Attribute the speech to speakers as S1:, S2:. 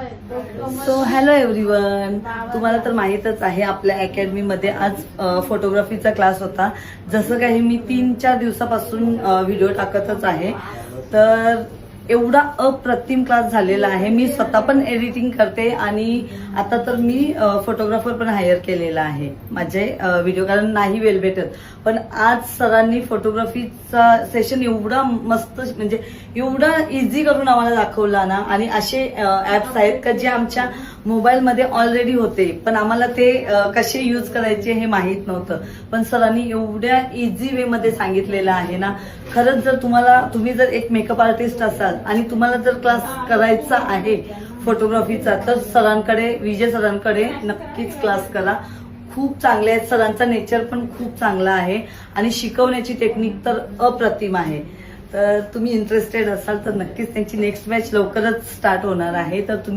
S1: So hello everyone, तुम्हाला तर माहीतच आहे आपल्या अकॅडमीमध्ये आज फोटोग्राफीचा क्लास होता. जसं काही मी 3-4 दिवसापासून व्हिडिओ टाकतच आहे. तर एवढा अप्रतिम क्लास झालेला आहे. मी स्वतः पण एडिटिंग करते आणि आता तर मी फोटोग्राफर पण हायर केलेला आहे माझे व्हिडिओ, कारण नाही वेळ भेटत. पण आज सरांनी फोटोग्राफीचा सेशन एवढा मस्त, म्हणजे एवढा इझी करून आम्हाला दाखवला ना. आणि असे ऍप्स आहेत का जे आमच्या मोबाईलमध्ये ऑलरेडी होते, पण आम्हाला ते कसे यूज करायचे हे माहीत नव्हतं. पण सरांनी एवढ्या इझी वे मध्ये सांगितलेलं आहे ना. खरंच जर तुम्ही जर एक मेकअप आर्टिस्ट असाल आणि तुम्हाला जर क्लास करायचा आहे फोटोग्राफीचा, तर सरांकडे, विजय सरांकडे नक्कीच क्लास करा. खूप चांगले आहेत. सरांचा नेचर पण खूप चांगला आहे आणि शिकवण्याची टेक्निक तर अप्रतिम आहे. तर तुम्ही इंटरेस्टेड असाल तर नक्कीच त्यांची नेक्स्ट बॅच लवकरच स्टार्ट होणार आहे. तर तुम्ही